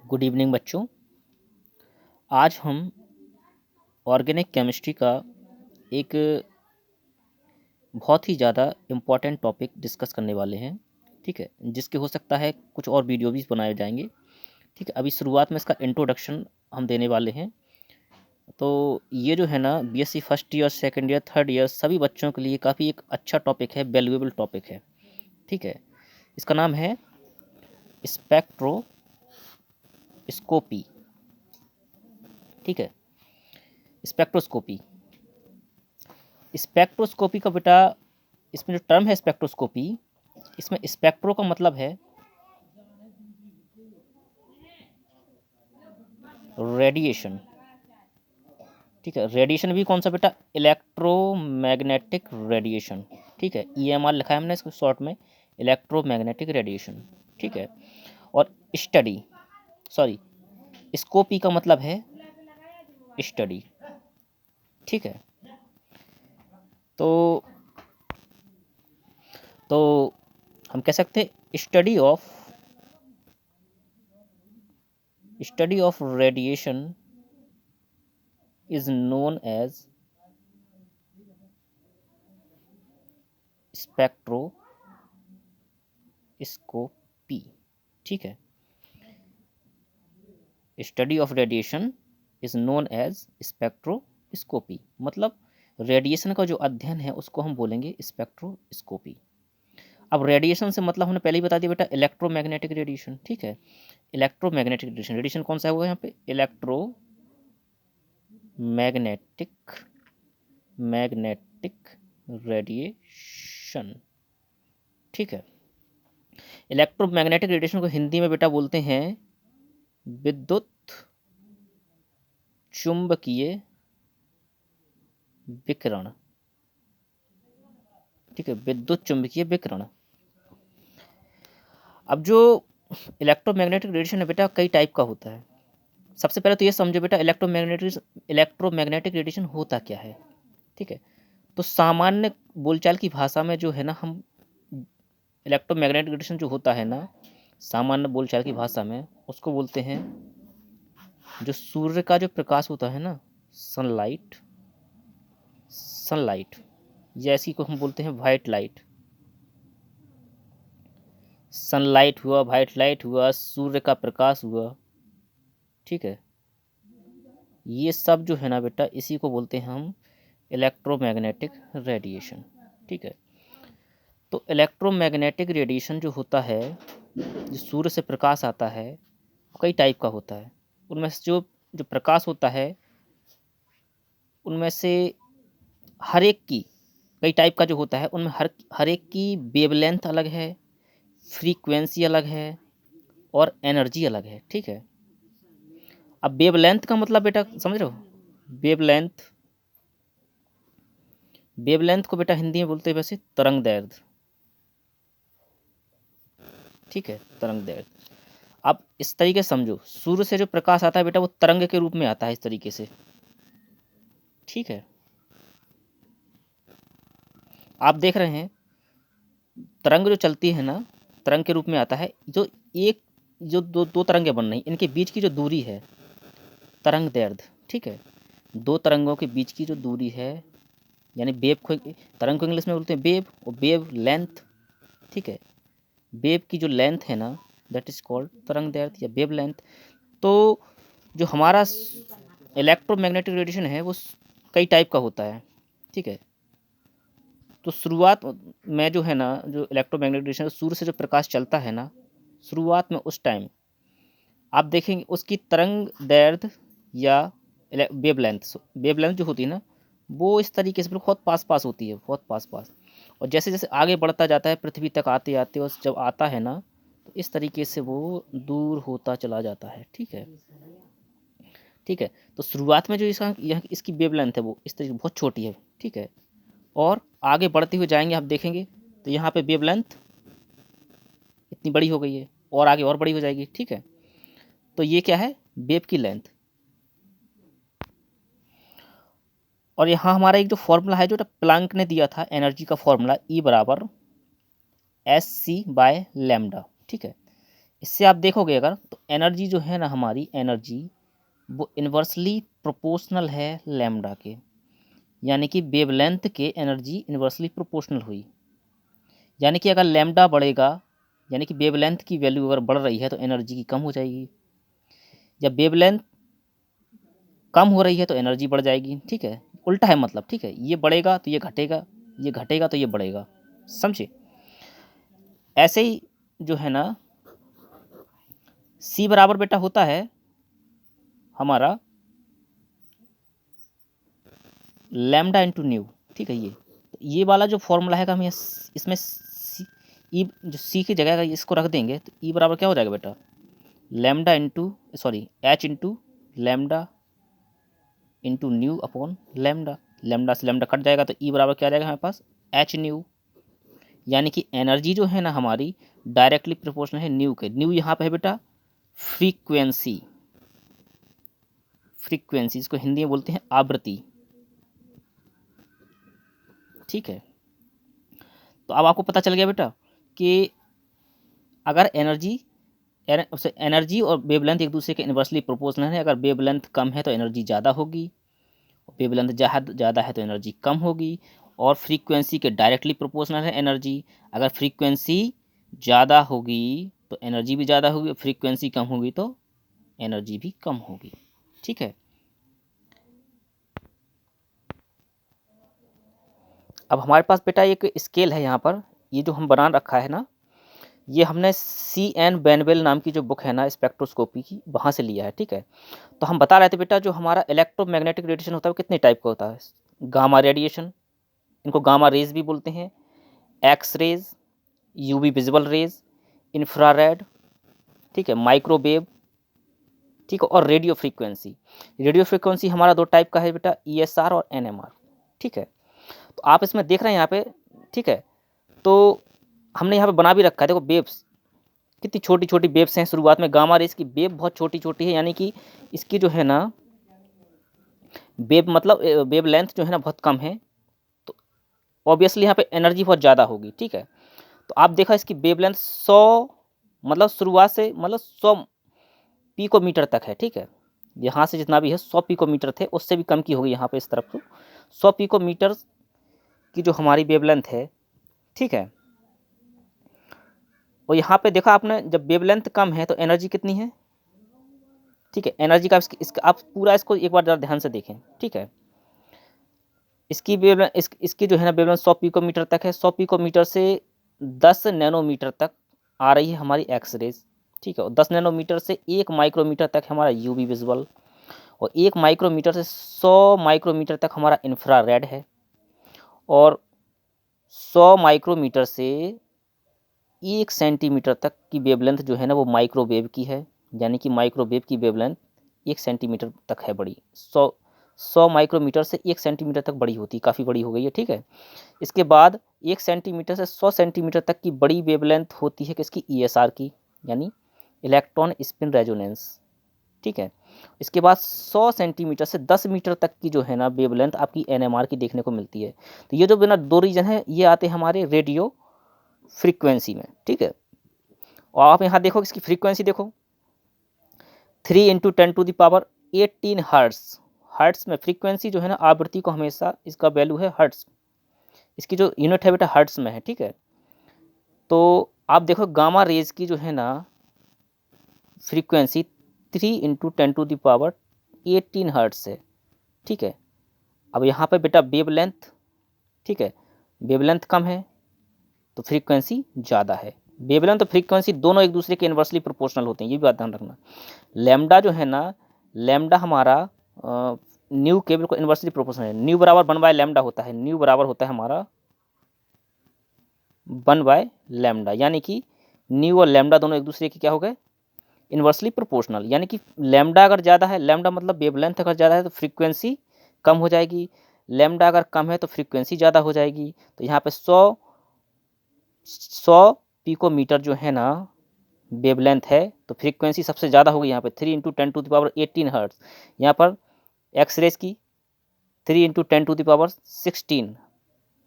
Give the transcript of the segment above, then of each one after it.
Good evening बच्चों। आज हम ऑर्गेनिक केमिस्ट्री का एक बहुत ही ज़्यादा इम्पॉर्टेंट टॉपिक डिस्कस करने वाले हैं। ठीक है, जिसके हो सकता है कुछ और वीडियो भी बनाए जाएंगे। ठीक है, अभी शुरुआत में इसका इंट्रोडक्शन हम देने वाले हैं। तो ये जो है ना, BSc first year, second year, third year सभी बच्चों के लिए काफ़ी एक अच्छा टॉपिक है, वैल्यूएबल टॉपिक है। ठीक है, इसका नाम है स्पेक्ट्रोस्कोपी। ठीक है, स्पेक्ट्रोस्कोपी। स्पेक्ट्रोस्कोपी का बेटा, इसमें जो टर्म है स्पेक्ट्रोस्कोपी, इसमें स्पेक्ट्रो का मतलब है रेडिएशन। ठीक है, रेडिएशन भी कौन सा बेटा? Electromagnetic radiation. ठीक है, ईएमआर लिखा है हमने इसको शॉर्ट में, इलेक्ट्रोमैग्नेटिक रेडिएशन। ठीक है, और स्कोपी का मतलब है स्टडी। ठीक है, तो हम कह सकते हैं study of radiation is known as spectroscopy. ठीक है, study of radiation is known as spectroscopy, मतलब रेडिएशन का जो अध्ययन है उसको हम बोलेंगे स्पेक्ट्रोस्कोपी। अब रेडिएशन से मतलब हमने पहले ही बता दिया बेटा, इलेक्ट्रोमैग्नेटिक रेडिएशन। ठीक है, इलेक्ट्रोमैग्नेटिक रेडिएशन, रेडिएशन कौन सा है वो यहाँ पे? Magnetic radiation. ठीक है, इलेक्ट्रोमैग्नेटिक रेडिएशन को हिंदी में बेटा बोलते हैं विद्युत चुंबकीय विकिरण। ठीक है, विद्युत चुंबकीय विकिरण। अब जो इलेक्ट्रोमैग्नेटिक रेडिएशन है बेटा, कई टाइप का होता है। सबसे पहले तो ये समझो बेटा, इलेक्ट्रोमैग्नेटिक रेडिएशन होता क्या है। ठीक है, तो सामान्य बोलचाल की भाषा में जो है ना, हम इलेक्ट्रोमैग्नेटिक रेडिएशन जो होता है ना, सामान्य बोलचाल की भाषा में उसको बोलते हैं, जो सूर्य का जो प्रकाश होता है ना, सनलाइट, या इसी को हम बोलते हैं वाइट लाइट। सनलाइट हुआ, वाइट लाइट हुआ, सूर्य का प्रकाश हुआ। ठीक है, ये सब जो है ना बेटा, इसी को बोलते हैं हम इलेक्ट्रोमैग्नेटिक रेडिएशन। ठीक है, तो इलेक्ट्रोमैग्नेटिक रेडिएशन जो होता है, जो सूर्य से प्रकाश आता है, कई टाइप का होता है। उनमें से जो प्रकाश होता है, उनमें से हर एक की, कई टाइप का जो होता है उनमें हर एक की वेवलेंथ अलग है, फ्रीक्वेंसी अलग है, और एनर्जी अलग है। ठीक है, अब वेवलेंथ का मतलब बेटा समझ रहे हो? वेवलेंथ को बेटा हिंदी में बोलते हैं वैसे तरंग दैर्ध्य। ठीक है, तरंग दैर्ध्य। अब इस तरीके से समझो, सूर्य से जो प्रकाश आता है बेटा, वो तरंग के रूप में आता है, इस तरीके से। ठीक है, आप देख रहे हैं तरंग जो चलती है ना, तरंग के रूप में आता है। जो दो तरंगें बन रही, इनके बीच की जो दूरी है, तरंग दैर्ध्य। ठीक है, दो तरंगों के बीच की जो दूरी है, यानी तरंग को इंग्लिश में बोलते हैं वेव, और वेव लेंथ। ठीक है, वेव की जो लेंथ है ना, दैट इज कॉल्ड तरंग दैर्ध्य या वेव लेंथ। तो जो हमारा इलेक्ट्रोमैग्नेटिक रेडिएशन है, वो कई टाइप का होता है। ठीक है, तो शुरुआत में जो है ना, जो इलेक्ट्रोमैग्नेटिक रेडिएशन, सूर्य से जो प्रकाश चलता है ना, शुरुआत में उस टाइम आप देखेंगे उसकी तरंग दैर्ध्य या वेवलेंथ जो होती है ना, वो इस तरीके से बहुत पास पास होती है, बहुत पास पास। और जैसे जैसे आगे बढ़ता जाता है पृथ्वी तक आते आते, और जब आता है ना, तो इस तरीके से वो दूर होता चला जाता है। ठीक है, तो शुरुआत में जो इसकी वेवलेंथ है, वो इस तरीके बहुत छोटी है। ठीक है, और आगे बढ़ते हुए जाएंगे, आप देखेंगे तो यहाँ पे वेवलेंथ इतनी बड़ी हो गई है, और आगे और बड़ी हो जाएगी। ठीक है, तो ये क्या है? वेव की लेंथ। और यहाँ हमारा एक जो फॉर्मूला है, जो प्लैंक ने दिया था एनर्जी का फॉर्मूला, E = mc/λ। ठीक है, इससे आप देखोगे अगर तो एनर्जी जो है ना हमारी एनर्जी वो इन्वर्सली प्रोपोर्शनल है लैम्डा के, यानी कि वेवलेंथ के एनर्जी इन्वर्सली प्रोपोर्शनल हुई। यानी कि अगर लैम्डा बढ़ेगा यानी कि वेवलेंथ की वैल्यू अगर बढ़ रही है तो एनर्जी की कम हो जाएगी, जब वेवलेंथ कम हो रही है तो एनर्जी बढ़ जाएगी। ठीक है, उल्टा है मतलब। ठीक है, ये बढ़ेगा तो ये घटेगा, ये घटेगा तो ये बढ़ेगा, समझे। ऐसे ही जो है ना C बराबर बेटा होता है हमारा लैम्डा इंटू न्यू। ठीक है, ये वाला जो फॉर्मूला है हम इसमें ई जो सी की जगह इसको रख देंगे तो ई बराबर क्या हो जाएगा बेटा, lambda into sorry H into lambda into new upon lambda. Lambda से लैम्डा कट जाएगा तो ई बराबर क्या आ जाएगा हमारे पास, एच न्यू। यानी कि एनर्जी जो है ना हमारी डायरेक्टली प्रोपोर्शनल है न्यू के। न्यू यहाँ पे है बेटा फ्रीक्वेंसी, फ्रीक्वेंसी इसको हिंदी में बोलते हैं आवृत्ति। ठीक है, तो अब आपको पता चल गया बेटा कि अगर एनर्जी और वेवलेंथ एक दूसरे के इन्वर्सली प्रोपोर्शनल है। अगर वेवलेंथ कम है तो एनर्जी ज़्यादा होगी, वेवलेंथ ज़्यादा है तो एनर्जी कम होगी। और फ्रीक्वेंसी के डायरेक्टली प्रोपोर्शनल है एनर्जी। अगर फ्रीक्वेंसी ज़्यादा होगी तो एनर्जी भी ज़्यादा होगी, फ्रीक्वेंसी कम होगी तो एनर्जी भी कम होगी। ठीक है, अब हमारे पास बेटा एक स्केल है यहाँ पर, ये जो हम बना रखा है ना, ये हमने C.N. बेनवेल नाम की जो बुक है ना स्पेक्ट्रोस्कोपी की, वहाँ से लिया है। ठीक है, तो हम बता रहे थे बेटा जो हमारा इलेक्ट्रोमैग्नेटिक रेडिएशन होता है वो कितने टाइप का होता है। गामा रेडिएशन, इनको गामा रेज भी बोलते हैं, X rays, UV visible rays, infrared, ठीक है, माइक्रोवेव, ठीक है, और रेडियो फ्रीक्वेंसी। रेडियो फ्रीक्वेंसी हमारा दो टाइप का है बेटा, ESR और NMR। ठीक है, तो आप इसमें देख रहे हैं यहाँ पे। ठीक है, तो हमने यहाँ पे बना भी रखा है, देखो वेव्स कितनी छोटी छोटी वेव्स हैं। शुरुआत में गामा रेज की वेव बहुत छोटी छोटी है, यानी कि इसकी जो है ना वेव मतलब वेव लेंथ जो है ना बहुत कम है, तो ऑब्वियसली यहाँ पे एनर्जी बहुत ज़्यादा होगी। ठीक है, तो आप देखा इसकी वेव लेंथ 100 मतलब शुरुआत से मतलब 100 पिकोमीटर तक है। ठीक है, यहाँ से जितना भी है 100 पिकोमीटर थे, उससे भी कम की होगी यहाँ पे इस तरफ। तो 100 पिकोमीटर की जो हमारी वेव लेंथ है। ठीक है, और यहाँ पे देखा आपने जब वेव लेंथ कम है तो एनर्जी कितनी है। ठीक है, एनर्जी का इसका आप पूरा इसको एक बार ज़रा ध्यान से देखें। ठीक है, इसकी वेव इसकी जो है ना वेव लेंथ 100 पिकोमीटर तक है। 100 पिकोमीटर से 10 नैनोमीटर तक आ रही है हमारी एक्स रेज। ठीक है, और 10 नैनोमीटर से 1 माइक्रोमीटर तक हमारा यूवी विजुअल, और 1 माइक्रोमीटर से 100 माइक्रोमीटर तक हमारा इंफ्रारेड है, और 100 माइक्रोमीटर से 1 सेंटीमीटर तक की वेवलेंथ जो है ना वो माइक्रोवेव की है। यानी कि माइक्रोवेव की वेवलेंथ 1 सेंटीमीटर तक है बड़ी। 100 माइक्रोमीटर से 1 सेंटीमीटर तक बड़ी होती है, काफ़ी बड़ी हो गई है। ठीक है, इसके बाद 1 सेंटीमीटर से 100 सेंटीमीटर तक की बड़ी वेवलेंथ होती है किसकी, ESR की, यानी इलेक्ट्रॉन स्पिन रेजोनेंस। ठीक है, इसके बाद 100 सेंटीमीटर से 10 मीटर तक की जो है ना वेवलेंथ आपकी NMR की देखने को मिलती है। तो ये जो बिना दो रीजन है ये आते हैं हमारे रेडियो फ्रीक्वेंसी में। ठीक है, और आप यहाँ देखो इसकी फ्रीक्वेंसी देखो 3 × 10⁻18 हर्ट्स। हर्ट्स में फ्रीक्वेंसी जो है ना आवृत्ति को हमेशा इसका वैल्यू है हर्ट्स, इसकी जो यूनिट है बेटा हर्ट्स में है। ठीक है, तो आप देखो गामा रेज की जो है ना फ्रीक्वेंसी 3 × 10⁻18 हर्ट्स है। ठीक है, अब यहाँ पे बेटा वेवलेंथ, ठीक है, वेवलेंथ कम है तो फ्रीक्वेंसी ज़्यादा है। वेवलेंथ और फ्रीक्वेंसी दोनों एक दूसरे के इन्वर्सली प्रोपोर्शनल होते हैं, ये भी बात ध्यान रखना। लैम्डा जो है ना, लैम्डा हमारा न्यू के बिल्कुल इन्वर्सली प्रोपोर्शनल है। न्यू बराबर 1/λ होता है, न्यू बराबर होता है हमारा 1/λ, यानी कि न्यू और लैम्डा दोनों एक दूसरे के क्या हो गए, इन्वर्सली प्रोपोर्शनल। यानी कि लैम्डा अगर ज़्यादा है, लैम्डा मतलब वेवलेंथ अगर ज़्यादा है तो फ्रीक्वेंसी कम हो जाएगी, लैम्डा अगर कम है तो फ्रीक्वेंसी ज़्यादा हो जाएगी। तो यहाँ पे 100 पिकोमीटर जो है ना वेवलेंथ है तो फ्रीक्वेंसी सबसे ज़्यादा होगी यहाँ पे 3 × 10⁻18 हर्ट्ज। यहाँ पर एक्स रेज की 3 × 10⁻16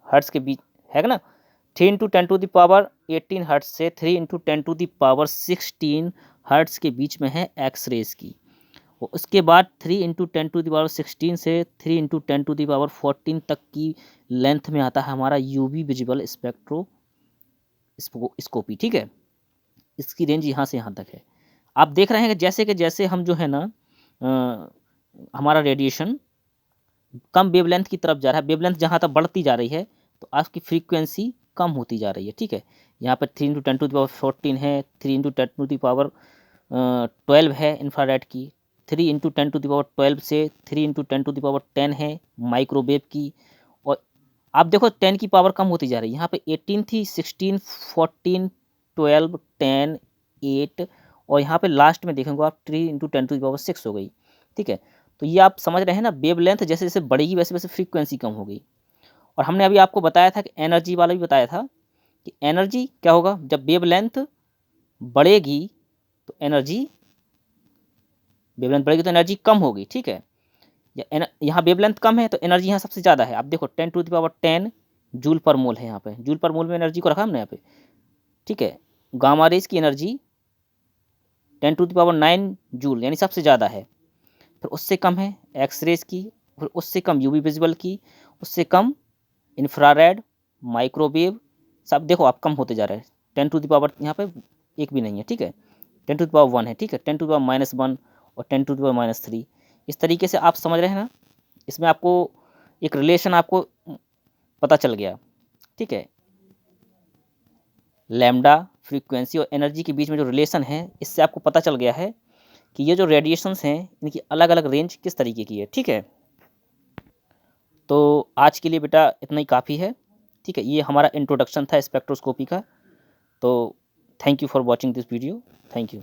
हर्ट्ज के बीच है ना, 3 इंटू 10⁻18 हर्ट्ज से 3 इंटू 10⁻16 हर्ट्ज के बीच में है एक्स रेज की। और उसके बाद 3 इंटू 10⁻16 से 3 इंटू 10⁻14 तक की लेंथ में आता है हमारा यूवी विजिबल स्पेक्ट्रोस्कोपी। ठीक है, इसकी रेंज यहाँ से यहाँ तक है। आप देख रहे हैं कि जैसे हम जो है ना हमारा रेडिएशन कम वेवलेंथ की तरफ जा रहा है, वेवलेंथ जहाँ तक बढ़ती जा रही है तो आपकी फ्रीक्वेंसी कम होती जा रही है। ठीक है, यहाँ पर 3 इंटू 10⁻14 है, 3 इंटू 10⁻12 है इंफ्रारेड की, 3 इंटू 10⁻12 से 3 इंटू 10⁻10 है माइक्रोवेव की। और आप देखो 10 की पावर कम होती जा रही है, यहाँ पे 18 थी, 16, 14, 12, 10, 8 और यहाँ पे लास्ट में देखेंगे आप 3 इंटू 10⁻6 हो गई। ठीक है, तो ये आप समझ रहे हैं ना, वेव लेंथ जैसे जैसे बढ़ेगी वैसे वैसे फ्रीक्वेंसी कम होगी। और हमने अभी आपको बताया था कि एनर्जी वाला भी बताया था कि एनर्जी क्या होगा, जब वेव लेंथ बढ़ेगी तो एनर्जी एनर्जी कम होगी। ठीक है, यहाँ वेवलेंथ कम है तो एनर्जी यहाँ सबसे ज़्यादा है। आप देखो 10⁻10 जूल पर मोल है, यहाँ पे जूल पर मोल में एनर्जी को रखा हमने यहाँ पे। ठीक है, गामा रेज की एनर्जी 10⁻9 जूल यानी सबसे ज़्यादा है। फिर उससे कम है एक्स रेज की, फिर उससे कम यूवी विजिबल की, उससे कम इंफ्रारेड, माइक्रोवेव, सब देखो आप कम होते जा रहे हैं। 10 यहाँ पे एक भी नहीं है। ठीक है, 10⁻1 है। ठीक है, 10⁻−1 और 10⁻−3, इस तरीके से आप समझ रहे हैं ना। इसमें आपको एक रिलेशन आपको पता चल गया। ठीक है, लैम्डा, फ्रीक्वेंसी और एनर्जी के बीच में जो रिलेशन है, इससे आपको पता चल गया है कि ये जो रेडिएशंस हैं इनकी अलग अलग रेंज किस तरीके की है। ठीक है, तो आज के लिए बेटा इतना ही काफ़ी है। ठीक है, ये हमारा इंट्रोडक्शन था स्पेक्ट्रोस्कोपी का। तो thank you for watching this video. Thank you.